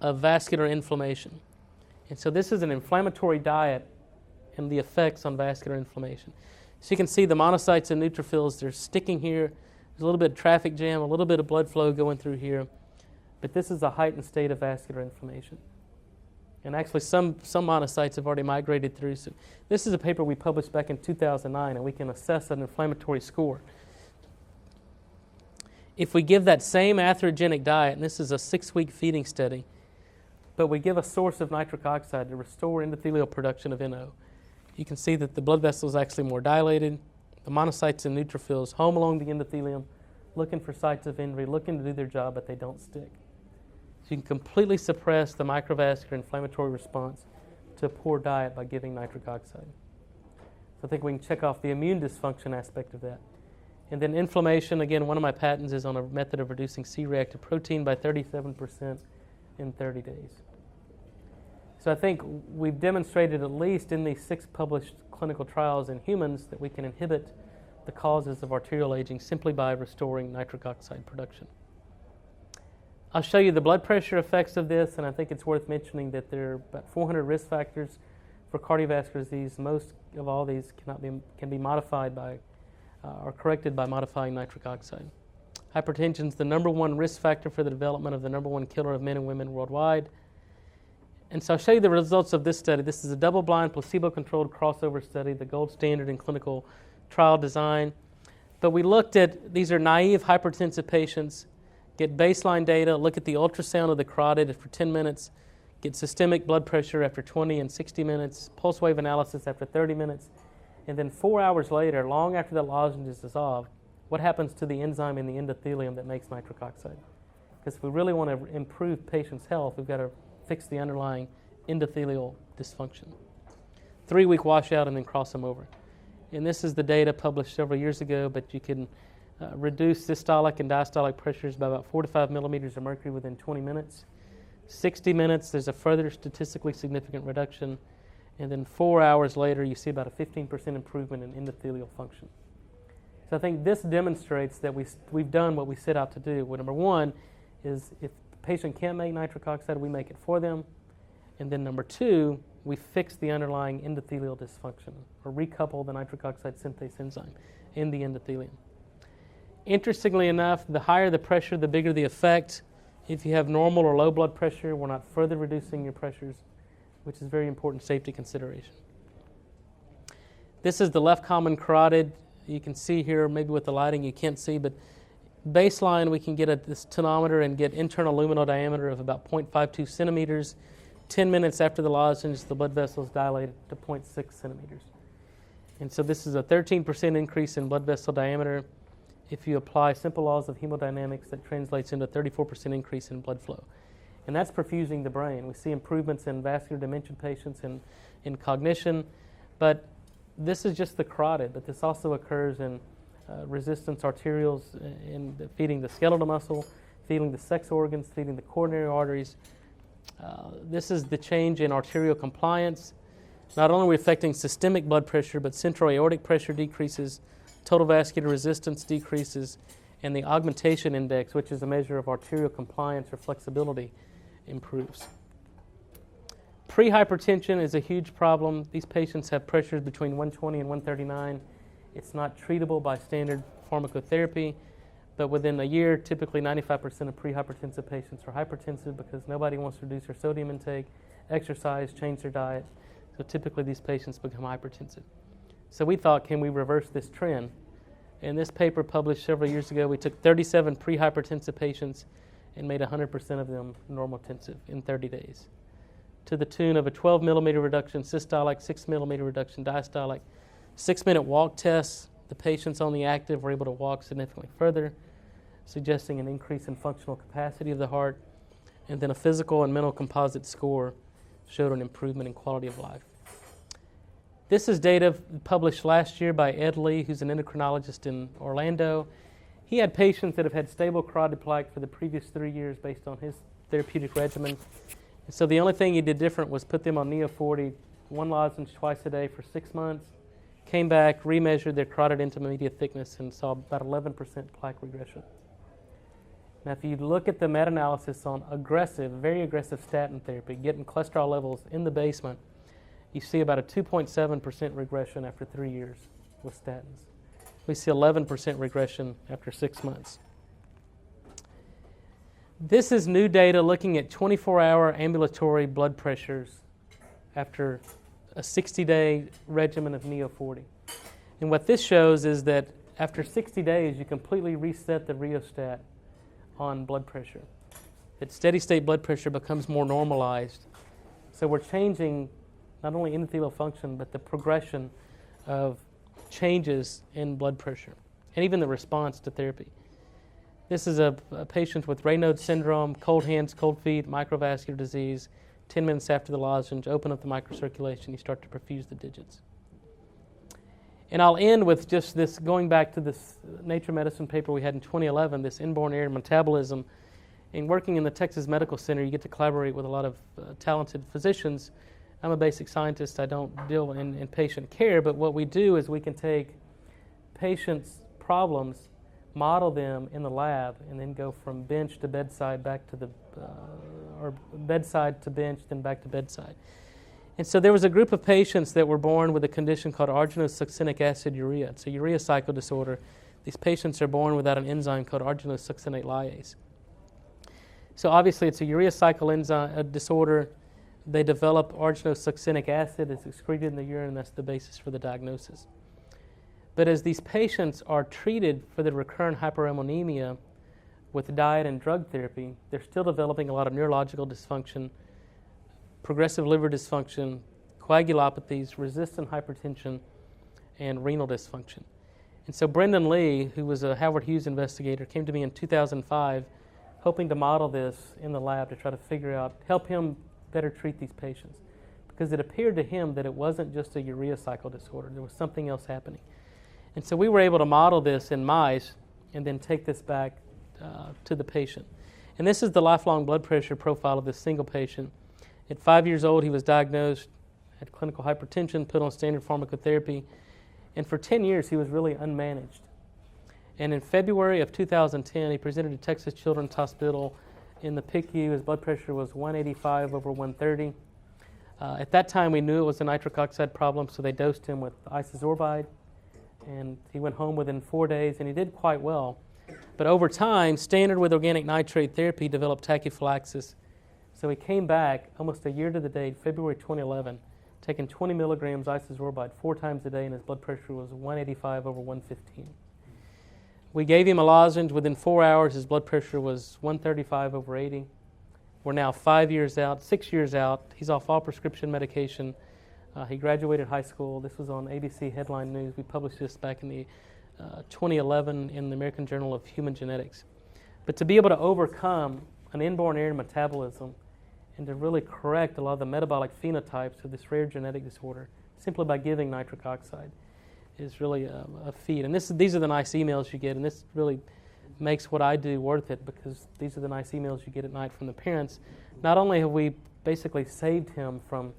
of vascular inflammation. And so this is an inflammatory diet and the effects on vascular inflammation. So you can see the monocytes and neutrophils, they're sticking here. There's a little bit of traffic jam, a little bit of blood flow going through here. But this is a heightened state of vascular inflammation. And actually some monocytes have already migrated through. So this is a paper we published back in 2009, and we can assess an inflammatory score. if we give that same atherogenic diet, and this is a 6-week feeding study, but we give a source of nitric oxide to restore endothelial production of NO, you can see that the blood vessel is actually more dilated. The monocytes and neutrophils home along the endothelium, looking for sites of injury, looking to do their job, but they don't stick. So you can completely suppress the microvascular inflammatory response to a poor diet by giving nitric oxide. So I think we can check off the immune dysfunction aspect of that. And then inflammation, again, one of my patents is on a method of reducing C-reactive protein by 37% in 30 days. So I think we've demonstrated, at least in these 6 published clinical trials in humans, that we can inhibit the causes of arterial aging simply by restoring nitric oxide production. I'll show you the blood pressure effects of this, and I think it's worth mentioning that there are about 400 risk factors for cardiovascular disease. Most of all these can be modified by or corrected by modifying nitric oxide. Hypertension is the number 1 risk factor for the development of the number 1 killer of men and women worldwide. And so I'll show you the results of this study. This is a double-blind, placebo-controlled crossover study, the gold standard in clinical trial design. But we looked at, these are naive hypertensive patients, get baseline data, look at the ultrasound of the carotid for 10 minutes, get systemic blood pressure after 20 and 60 minutes, pulse wave analysis after 30 minutes, and then 4 hours later, long after the lozenge is dissolved, what happens to the enzyme in the endothelium that makes nitric oxide? Because if we really want to improve patients' health, we've got to fix the underlying endothelial dysfunction. 3-week washout and then cross them over. And this is the data published several years ago, but you can reduce systolic and diastolic pressures by about 4 to 5 millimeters of mercury within 20 minutes. 60 minutes, there's a further statistically significant reduction. And then 4 hours later, you see about a 15% improvement in endothelial function. So I think this demonstrates that we've done what we set out to do. Well, number 1 is if the patient can't make nitric oxide, we make it for them. And then number 2, we fix the underlying endothelial dysfunction, or recouple the nitric oxide synthase enzyme in the endothelium. Interestingly enough, the higher the pressure, the bigger the effect. If you have normal or low blood pressure, we're not further reducing your pressures, which is a very important safety consideration. This is the left common carotid. You can see here, maybe with the lighting you can't see, but baseline we can get at this tonometer and get internal luminal diameter of about 0.52 centimeters. 10 minutes after the lozenge, the blood vessels dilated to 0.6 centimeters. And so this is a 13% increase in blood vessel diameter. If you apply simple laws of hemodynamics, that translates into a 34% increase in blood flow. And that's perfusing the brain. We see improvements in vascular dementia patients and in cognition, but this is just the carotid, but this also occurs in resistance arterioles, in feeding the skeletal muscle, feeding the sex organs, feeding the coronary arteries. This is the change in arterial compliance. Not only are we affecting systemic blood pressure, but central aortic pressure decreases, total vascular resistance decreases, and the augmentation index, which is a measure of arterial compliance or flexibility, improves. Prehypertension is a huge problem. These patients have pressures between 120 and 139. It's not treatable by standard pharmacotherapy, but within a year, typically 95% of prehypertensive patients are hypertensive because nobody wants to reduce their sodium intake, exercise, change their diet. So typically these patients become hypertensive. So we thought, can we reverse this trend? In this paper published several years ago, we took 37 prehypertensive patients and made 100% of them normotensive in 30 days, to the tune of a 12 millimeter reduction systolic, 6 millimeter reduction diastolic, 6-minute walk tests. The patients on the active were able to walk significantly further, suggesting an increase in functional capacity of the heart, and then a physical and mental composite score showed an improvement in quality of life. This is data published last year by Ed Lee, who's an endocrinologist in Orlando. He had patients that have had stable carotid plaque for the previous 3 years based on his therapeutic regimen. And so the only thing he did different was put them on Neo-40, 1 lozenge twice a day for 6 months, came back, remeasured their carotid intermediate thickness, and saw about 11% plaque regression. Now, if you look at the meta-analysis on aggressive, very aggressive statin therapy, getting cholesterol levels in the basement, you see about a 2.7% regression after 3 years with statins. We see 11% regression after 6 months. This is new data looking at 24-hour ambulatory blood pressures after a 60-day regimen of Neo-40. And what this shows is that after 60 days, you completely reset the rheostat on blood pressure. That steady state blood pressure becomes more normalized. So we're changing not only endothelial function, but the progression of changes in blood pressure and even the response to therapy. This is a patient with Raynaud syndrome, cold hands, cold feet, microvascular disease. 10 minutes after the lozenge, open up the microcirculation, you start to perfuse the digits. And I'll end with just this, going back to this Nature Medicine paper we had in 2011, this inborn error in metabolism. And working in the Texas Medical Center, you get to collaborate with a lot of talented physicians. I'm a basic scientist. I don't deal in patient care, but what we do is we can take patients' problems, model them in the lab, and then go from bench to bedside, back to the, or bedside to bench, then back to bedside. And so there was a group of patients that were born with a condition called arginosuccinic acid urea. It's a urea cycle disorder. These patients are born without an enzyme called arginosuccinate lyase. So obviously it's a urea cycle enzyme disorder. They develop arginosuccinic acid. It's excreted in the urine, and that's the basis for the diagnosis. But as these patients are treated for the recurrent hyperammonemia with diet and drug therapy, they're still developing a lot of neurological dysfunction, progressive liver dysfunction, coagulopathies, resistant hypertension, and renal dysfunction. And so Brendan Lee, who was a Howard Hughes investigator, came to me in 2005 hoping to model this in the lab to try to figure out, help him better treat these patients. Because it appeared to him that it wasn't just a urea cycle disorder, there was something else happening. And so we were able to model this in mice and then take this back to the patient. And this is the lifelong blood pressure profile of this single patient. At 5 years old, he was diagnosed, had clinical hypertension, put on standard pharmacotherapy, and for 10 years he was really unmanaged. And in February of 2010, he presented to Texas Children's Hospital in the PICU. His blood pressure was 185 over 130. At that time, we knew it was a nitric oxide problem, so they dosed him with isosorbide. And he went home within 4 days, and he did quite well. But over time, standard with organic nitrate therapy developed tachyphylaxis. So he came back almost a year to the date, February 2011, taking 20 milligrams isosorbide 4 times a day, and his blood pressure was 185 over 115. We gave him a lozenge. Within 4 hours, his blood pressure was 135 over 80. We're now 5 years out, 6 years out. He's off all prescription medication. He graduated high school. This was on ABC Headline News. We published this back in the 2011 in the American Journal of Human Genetics. But to be able to overcome an inborn error in metabolism and to really correct a lot of the metabolic phenotypes of this rare genetic disorder simply by giving nitric oxide is really a feat. And these are the nice emails you get, and this really makes what I do worth it, because these are the nice emails you get at night from the parents. Not only have we basically saved him from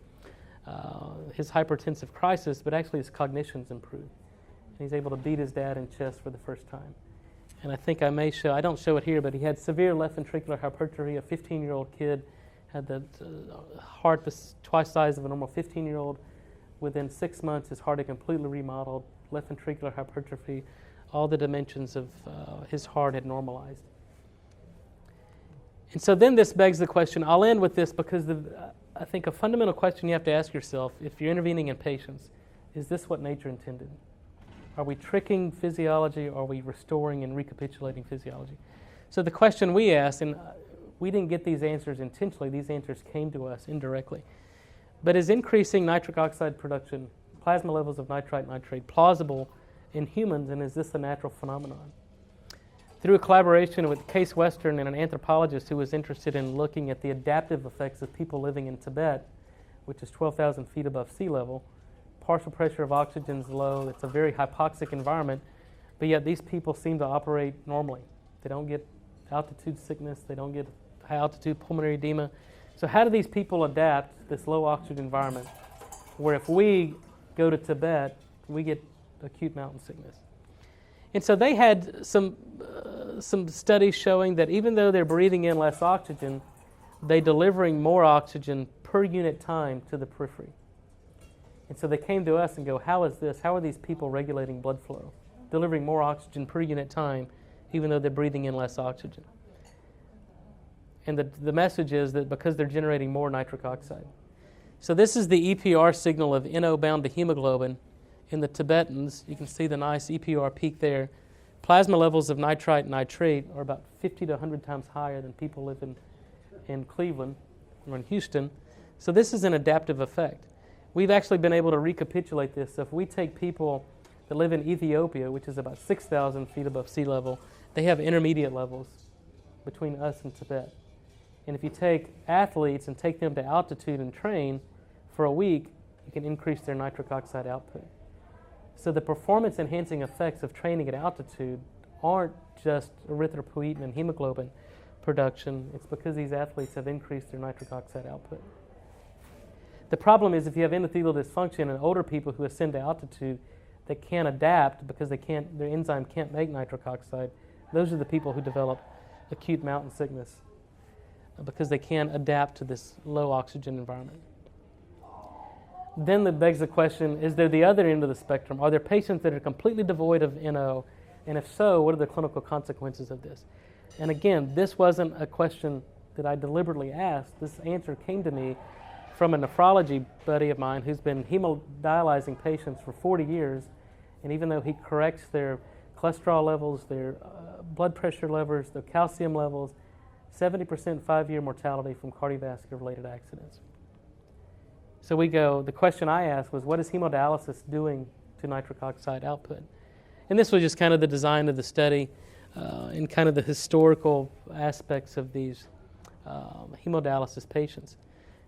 his hypertensive crisis, but actually his cognition's improved. And he's able to beat his dad in chess for the first time. And I think I may show, I don't show it here, but he had severe left ventricular hypertrophy. A 15-year-old kid had the heart twice the size of a normal 15-year-old. Within 6 months, his heart had completely remodeled, left ventricular hypertrophy, all the dimensions of his heart had normalized. And so then this begs the question, I'll end with this because I think a fundamental question you have to ask yourself if you're intervening in patients, is this what nature intended? Are we tricking physiology, or are we restoring and recapitulating physiology? So the question we asked, and we didn't get these answers intentionally, these answers came to us indirectly, but is increasing nitric oxide production, plasma levels of nitrite plausible in humans, and is this a natural phenomenon? Through a collaboration with Case Western and an anthropologist who was interested in looking at the adaptive effects of people living in Tibet, which is 12,000 feet above sea level, partial pressure of oxygen is low, it's a very hypoxic environment, but yet these people seem to operate normally. They don't get altitude sickness, they don't get high altitude pulmonary edema. So how do these people adapt this low oxygen environment, where if we go to Tibet, we get acute mountain sickness? And so they had some studies showing that even though they're breathing in less oxygen, they're delivering more oxygen per unit time to the periphery. And so they came to us and go, how is this? How are these people regulating blood flow, delivering more oxygen per unit time, even though they're breathing in less oxygen? And the message is that because they're generating more nitric oxide. So this is the EPR signal of NO bound to hemoglobin. in the Tibetans, you can see the nice EPR peak there. Plasma levels of nitrite and nitrate are about 50 to 100 times higher than people live in Cleveland or in Houston. So this is an adaptive effect. We've actually been able to recapitulate this. So if we take people that live in Ethiopia, which is about 6,000 feet above sea level, they have intermediate levels between us and Tibet. And if you take athletes and take them to altitude and train for a week, you can increase their nitric oxide output. So the performance-enhancing effects of training at altitude aren't just erythropoietin and hemoglobin production. It's because these athletes have increased their nitric oxide output. The problem is if you have endothelial dysfunction in older people who ascend to altitude that can't adapt because their enzyme can't make nitric oxide, those are the people who develop acute mountain sickness because they can't adapt to this low oxygen environment. Then that begs the question, is there the other end of the spectrum? Are there patients that are completely devoid of NO? And if so, what are the clinical consequences of this? And again, this wasn't a question that I deliberately asked. This answer came to me from a nephrology buddy of mine who's been hemodialyzing patients for 40 years. And even though he corrects their cholesterol levels, their blood pressure levels, their calcium levels, 70% 5-year mortality from cardiovascular-related accidents. So the question I asked was, what is hemodialysis doing to nitric oxide output? And this was just kind of the design of the study and kind of the historical aspects of these hemodialysis patients.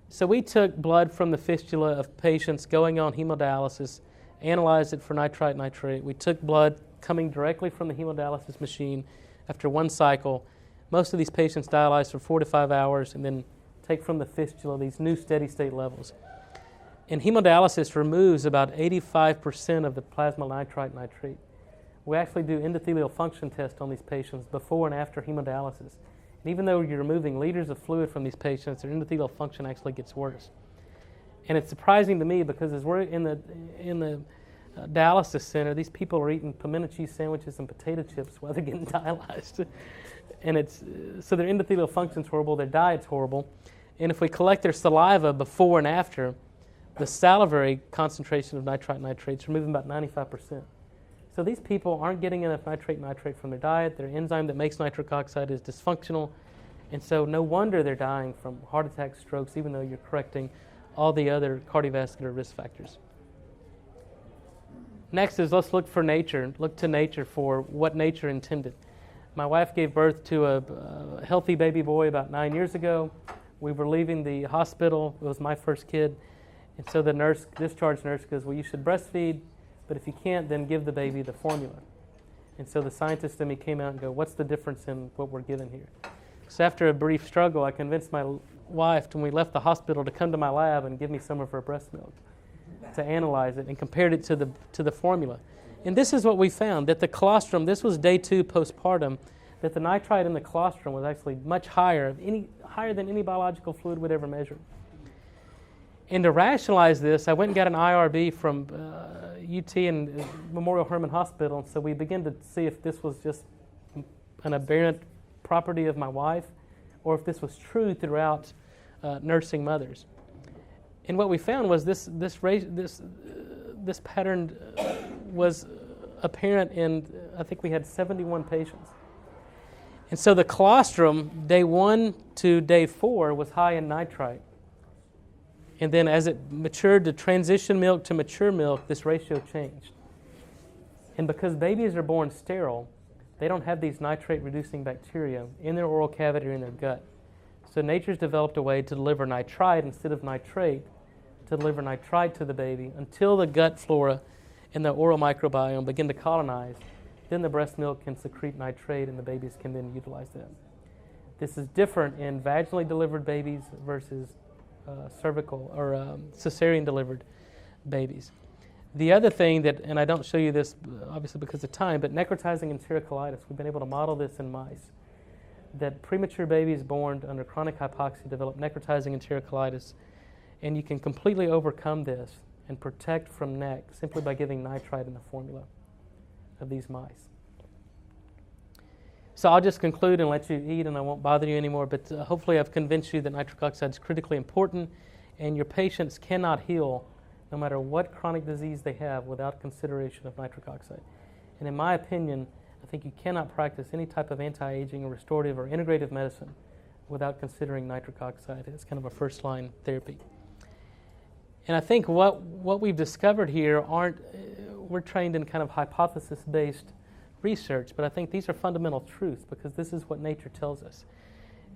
So we took blood from the fistula of patients going on hemodialysis, analyzed it for nitrite, nitrate. We took blood coming directly from the hemodialysis machine after one cycle. Most of these patients dialyzed for 4 to 5 hours and then take from the fistula these new steady state levels. And hemodialysis removes about 85% of the plasma nitrite nitrate. We actually do endothelial function tests on these patients before and after hemodialysis. And even though you're removing liters of fluid from these patients, their endothelial function actually gets worse. And it's surprising to me because as we're in the dialysis center, these people are eating pimento cheese sandwiches and potato chips while they're getting dialyzed. And so their endothelial function's horrible, their diet's horrible. And if we collect their saliva before and after, the salivary concentration of nitrite nitrates are moving about 95%. So these people aren't getting enough nitrate from their diet. Their enzyme that makes nitric oxide is dysfunctional. And so no wonder they're dying from heart attacks, strokes, even though you're correcting all the other cardiovascular risk factors. Next is let's look to nature for what nature intended. My wife gave birth to a healthy baby boy about 9 years ago. We were leaving the hospital. It was my first kid. And so the discharge nurse goes, well, you should breastfeed, but if you can't, then give the baby the formula. And so the scientist in me came out and go, what's the difference in what we're given here? So after a brief struggle, I convinced my wife when we left the hospital to come to my lab and give me some of her breast milk to analyze it and compared it to the formula. And this is what we found, that the colostrum, this was day 2 postpartum, that the nitrite in the colostrum was actually much higher than any biological fluid would ever measure. And to rationalize this, I went and got an IRB from UT and Memorial Hermann Hospital. So we began to see if this was just an aberrant property of my wife or if this was true throughout nursing mothers. And what we found was this pattern was apparent in, I think we had 71 patients. And so the colostrum, day 1 to day 4, was high in nitrite. And then as it matured to transition milk to mature milk, this ratio changed. And because babies are born sterile, they don't have these nitrate-reducing bacteria in their oral cavity or in their gut. So nature's developed a way to deliver nitrite instead of nitrate, to deliver nitrite to the baby until the gut flora and the oral microbiome begin to colonize. Then the breast milk can secrete nitrate and the babies can then utilize that. This is different in vaginally delivered babies versus cervical or cesarean delivered babies. The other thing that, and I don't show you this obviously because of time, but necrotizing enterocolitis, we've been able to model this in mice, that premature babies born under chronic hypoxia develop necrotizing enterocolitis, and you can completely overcome this and protect from NEC simply by giving nitrite in the formula of these mice. So I'll just conclude and let you eat, and I won't bother you anymore, but hopefully I've convinced you that nitric oxide is critically important, and your patients cannot heal no matter what chronic disease they have, without consideration of nitric oxide. And in my opinion, I think you cannot practice any type of anti-aging or restorative or integrative medicine without considering nitric oxide as kind of a first-line therapy. And I think what we've discovered here we're trained in kind of hypothesis-based research, but I think these are fundamental truths because this is what nature tells us.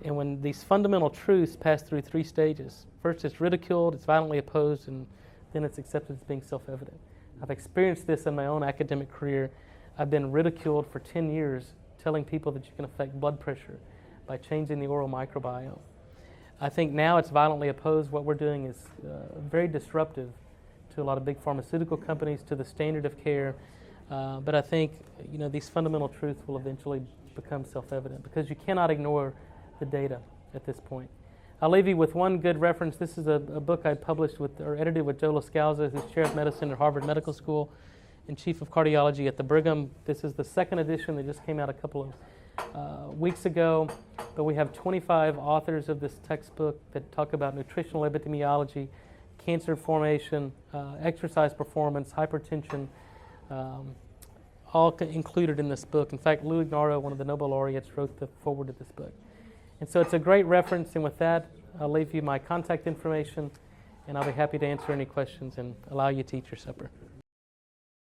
And when these fundamental truths pass through three stages, first it's ridiculed, it's violently opposed, and then it's accepted as being self-evident. I've experienced this in my own academic career. I've been ridiculed for 10 years telling people that you can affect blood pressure by changing the oral microbiome. I think now it's violently opposed. What we're doing is very disruptive to a lot of big pharmaceutical companies, to the standard of care. But I think these fundamental truths will eventually become self-evident because you cannot ignore the data at this point. I'll leave you with one good reference. This is a book I published or edited with Joe Lascalza, who's chair of medicine at Harvard Medical School and chief of cardiology at the Brigham. This is the second edition that just came out a couple of weeks ago. But we have 25 authors of this textbook that talk about nutritional epidemiology, cancer formation, exercise performance, hypertension, all included in this book. In fact, Lou Ignarro, one of the Nobel laureates, wrote the foreword of this book. And so it's a great reference, and with that, I'll leave you my contact information, and I'll be happy to answer any questions and allow you to eat your supper.